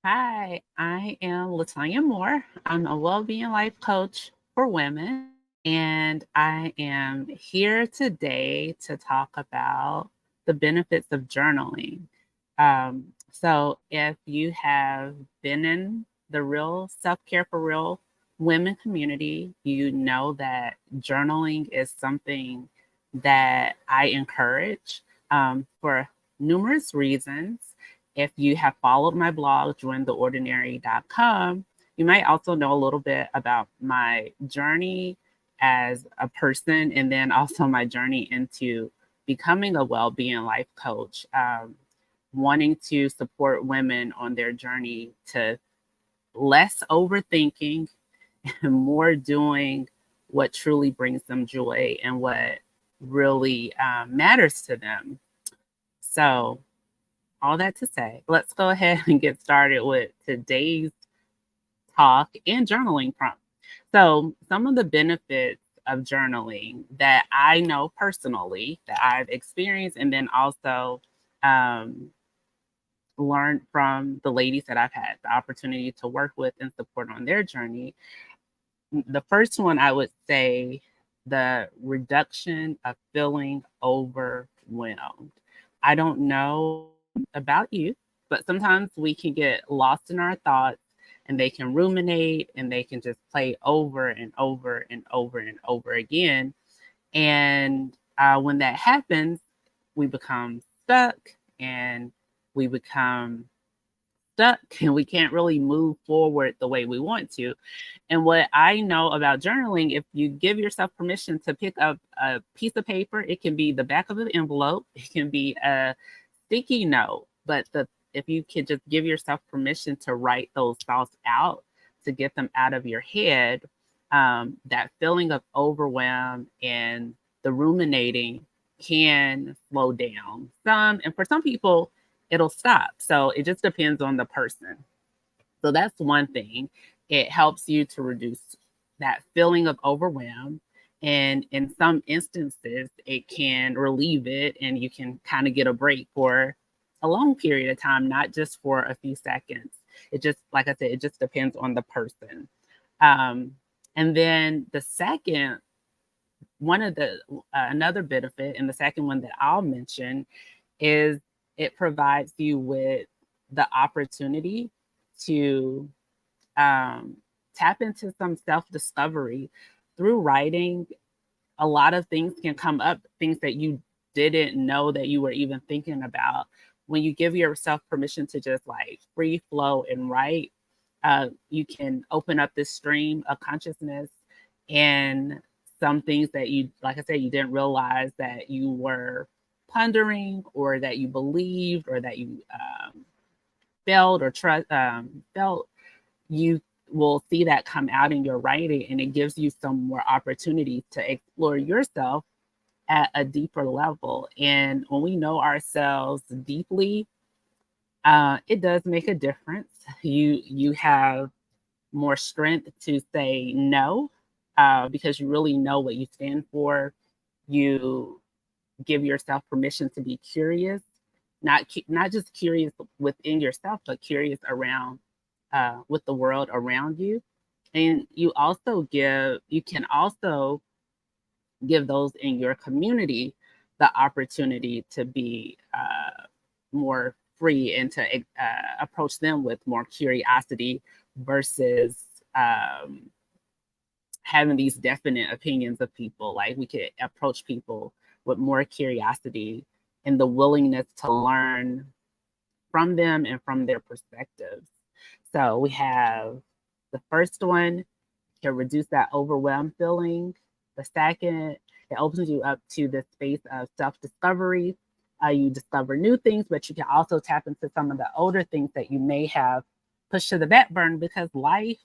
Hi, I am Latanya Moore. I'm a well-being life coach for women, and I am here today to talk about the benefits of journaling. If you have been in the real self-care for real women community, you know that journaling is something that I encourage for numerous reasons. If you have followed my blog, jointheordinary.com, you might also know a little bit about my journey as a person and then also my journey into becoming a well-being life coach, wanting to support women on their journey to less overthinking and more doing what truly brings them joy and what really matters to them. So, all that to say, let's go ahead and get started with today's talk and journaling prompt. So, some of the benefits of journaling that I know personally that I've experienced, and then also um, learned from the ladies that I've had the opportunity to work with and support on their journey. The first one I would say the reduction of feeling overwhelmed. I don't know about you, but sometimes we can get lost in our thoughts and they can ruminate and they can just play over and over and over and over again. And when that happens, we become stuck and we become stuck and we can't really move forward the way we want to. And what I know about journaling, if you give yourself permission to pick up a piece of paper, it can be the back of an envelope, it can be a sticky note, but if you can just give yourself permission to write those thoughts out, to get them out of your head, that feeling of overwhelm and the ruminating can slow down some. And for some people, it'll stop. So it just depends on the person. So that's one thing. It helps you to reduce that feeling of overwhelm. And in some instances, it can relieve it and you can kind of get a break for a long period of time, not just for a few seconds. It just, like I said, it just depends on the person. Um, and then the second, one of the, another benefit, and the second one that I'll mention is it provides you with the opportunity to um, tap into some self discovery through writing. A lot of things can come up, things that you didn't know that you were even thinking about. When you give yourself permission to just like free flow and write, you can open up this stream of consciousness and some things that you, like I said, you didn't realize that you were pondering or that you believed or that you felt or felt, you will see that come out in your writing and it gives you some more opportunity to explore yourself at a deeper level. And when we know ourselves deeply, it does make a difference. You have more strength to say no because you really know what you stand for. You give yourself permission to be curious, not just curious within yourself, but curious around with the world around you. And you can also give those in your community the opportunity to be more free and to approach them with more curiosity versus um, having these definite opinions of people. Like we could approach people with more curiosity and the willingness to learn from them and from their perspectives. So we have the first one can reduce that overwhelmed feeling. The second, it opens you up to the space of self discovery. You discover new things, but you can also tap into some of the older things that you may have pushed to the back burner because life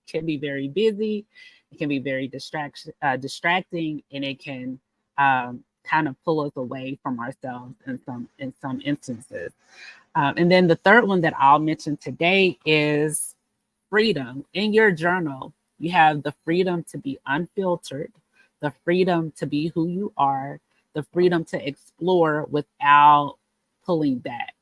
can be very busy. It can be very distracting, and it can kind of pull us away from ourselves in some instances. And then the third one that I'll mention today is freedom. In your journal, you have the freedom to be unfiltered, the freedom to be who you are, the freedom to explore without pulling back.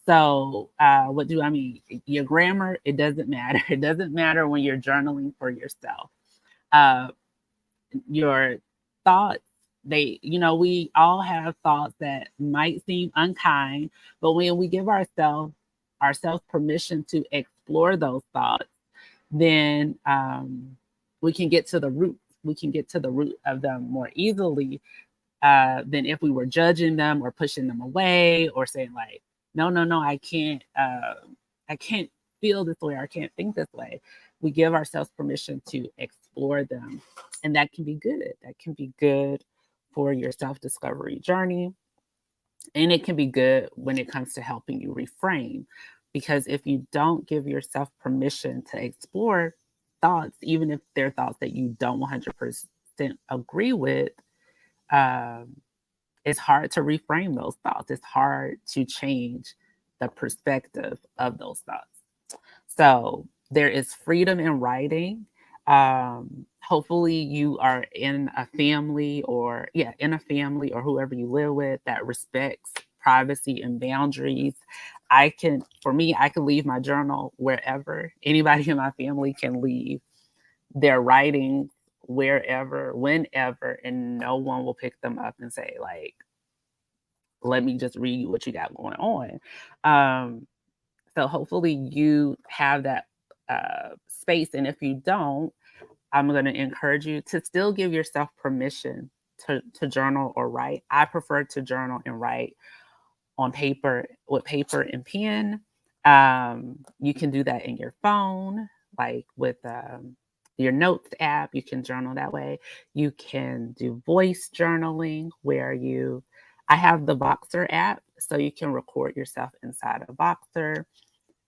So, what do I mean? Your grammar, it doesn't matter. It doesn't matter when you're journaling for yourself. Uh, your thoughts, we all have thoughts that might seem unkind, but when we give ourselves permission to explore those thoughts, then we can get to the root. We can get to the root of them more easily than if we were judging them or pushing them away or saying like, no, no, no, I can't feel this way or I can't think this way. We give ourselves permission to explore them, and that can be good. That can be good for your self-discovery journey, and it can be good when it comes to helping you reframe. Because if you don't give yourself permission to explore thoughts, even if they're thoughts that you don't 100% agree with, um, it's hard to reframe those thoughts. It's hard to change the perspective of those thoughts. So there is freedom in writing. Hopefully you are in a family or whoever you live with that respects privacy and boundaries. For me, I can leave my journal wherever. Anybody in my family can leave their writings wherever, whenever, and no one will pick them up and say like, let me just read what you got going on. So hopefully you have that space. And if you don't, I'm going to encourage you to still give yourself permission to journal or write. I prefer to journal and write on paper with paper and pen. You can do that in your phone, like with your notes app. You can journal that way. You can do voice journaling where I have the Voxer app, so you can record yourself inside a Voxer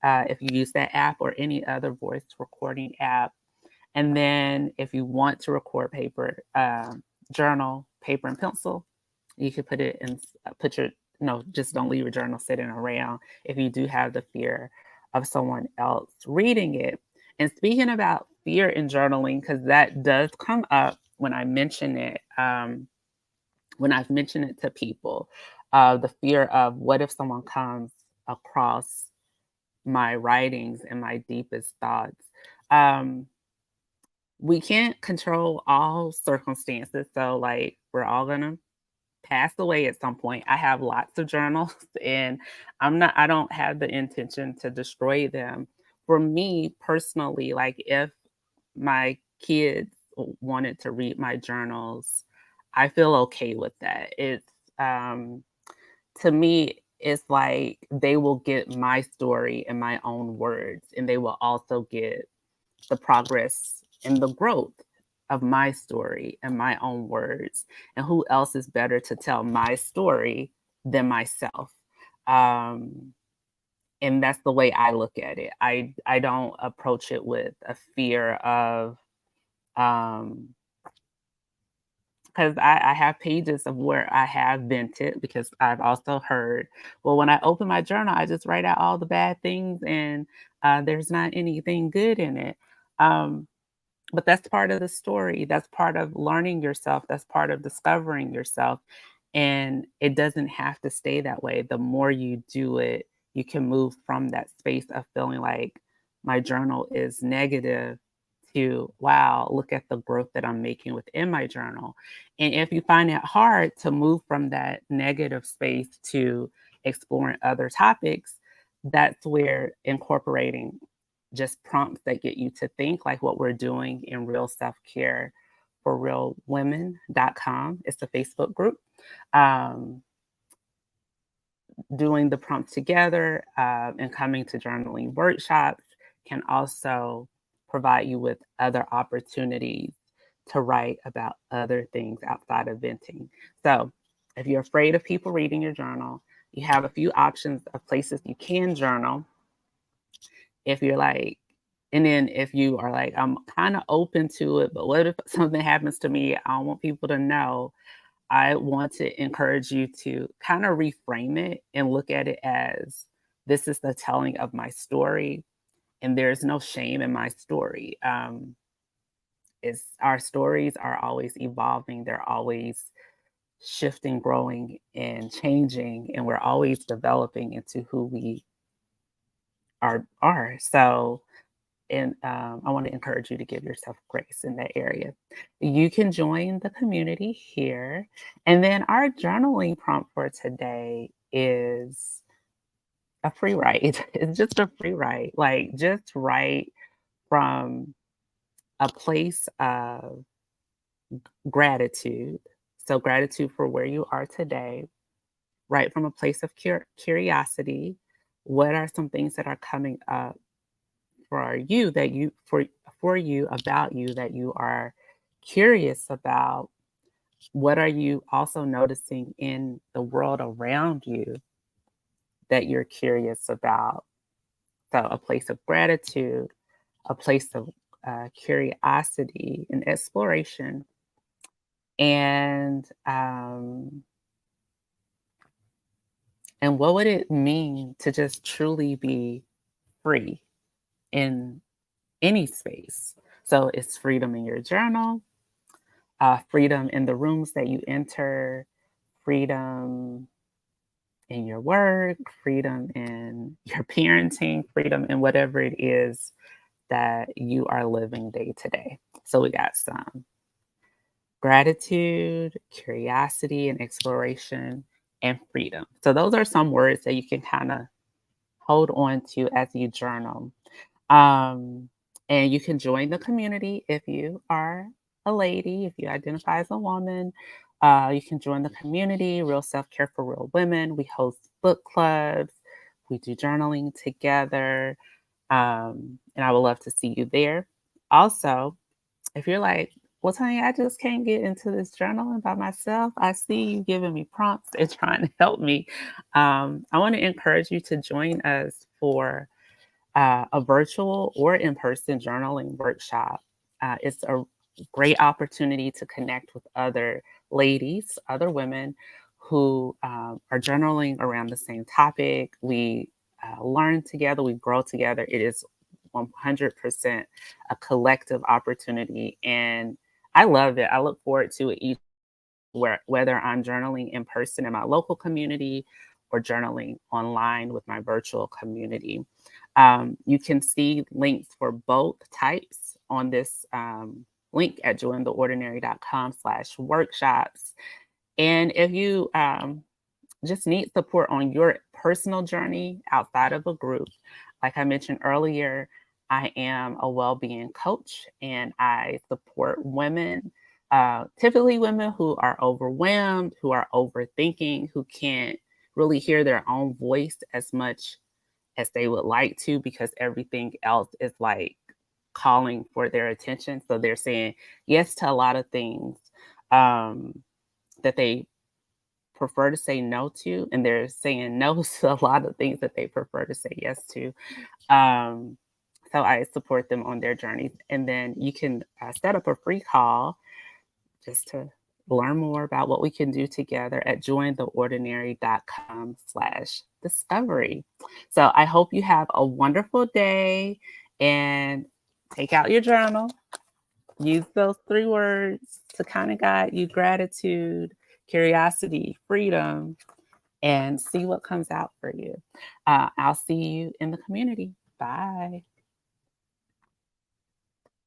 if you use that app or any other voice recording app. And then if you want to record journal, paper and pencil, you could put it in, just don't leave your journal sitting around if you do have the fear of someone else reading it. And speaking about fear in journaling, because that does come up when I mention it, when I've mentioned it to people, the fear of what if someone comes across my writings and my deepest thoughts. We can't control all circumstances. So, like, we're all going to pass away at some point. I have lots of journals and I don't have the intention to destroy them. For me personally, like, if my kids wanted to read my journals, I feel okay with that. Um, to me, it's like they will get my story in my own words, and they will also get the progress and the growth of my story in my own words. And who else is better to tell my story than myself? Um, and that's the way I look at it. I don't approach it with a fear of because I have pages of where I have vented, because I've also heard, well, when I open my journal, I just write out all the bad things and there's not anything good in it. Um, but that's part of the story. That's part of learning yourself. That's part of discovering yourself. And it doesn't have to stay that way. The more you do it, you can move from that space of feeling like my journal is negative to, wow, look at the growth that I'm making within my journal. And if you find it hard to move from that negative space to exploring other topics, that's where incorporating just prompts that get you to think, like what we're doing in Real Self Care for Real Women.com. It's a Facebook group. Um, Doing the prompts together and coming to journaling workshops can also provide you with other opportunities to write about other things outside of venting. So, if you're afraid of people reading your journal, you have a few options of places you can journal. If you're like, and then if you are like, I'm kind of open to it, but what if something happens to me? I don't want people to know. I want to encourage you to kind of reframe it and look at it as, this is the telling of my story, and there's no shame in my story. Our stories are always evolving. They're always shifting, growing, and changing, and we're always developing into who we are. So, and I want to encourage you to give yourself grace in that area. You can join the community here. And then our journaling prompt for today is a free write. It's just a free write. Like, just write from a place of gratitude. So, gratitude for where you are today, write from a place of curiosity. What are some things that are coming up for you that you for you about you that you are curious about? What are you also noticing in the world around you that you're curious about? So a place of gratitude, a place of curiosity and exploration, and and what would it mean to just truly be free in any space? So it's freedom in your journal, freedom in the rooms that you enter, freedom in your work, freedom in your parenting, freedom in whatever it is that you are living day to day. So we got some gratitude, curiosity, and exploration, and freedom. So those are some words that you can kind of hold on to as you journal. Um, and you can join the community if you are a lady, if you identify as a woman. You can join the community, Real Self Care for Real Women. We host book clubs, we do journaling together, and I would love to see you there. Also, if you're like, well, Tanya, I just can't get into this journaling by myself. I see you giving me prompts and trying to help me. I want to encourage you to join us for a virtual or in person journaling workshop. It's a great opportunity to connect with other ladies, other women who are journaling around the same topic. We learn together, we grow together. It is 100% a collective opportunity. And I love it. I look forward to it each whether I'm journaling in person in my local community or journaling online with my virtual community. You can see links for both types on this link at jointheordinary.com/workshops. And if you just need support on your personal journey outside of a group, like I mentioned earlier, I am a well-being coach and I support women, typically women who are overwhelmed, who are overthinking, who can't really hear their own voice as much as they would like to because everything else is like calling for their attention. So they're saying yes to a lot of things that they prefer to say no to, and they're saying no to a lot of things that they prefer to say yes to. Um, so I support them on their journeys. And then you can set up a free call just to learn more about what we can do together at jointheordinary.com/discovery. So I hope you have a wonderful day and take out your journal. Use those 3 words to kind of guide you: gratitude, curiosity, freedom, and see what comes out for you. I'll see you in the community. Bye.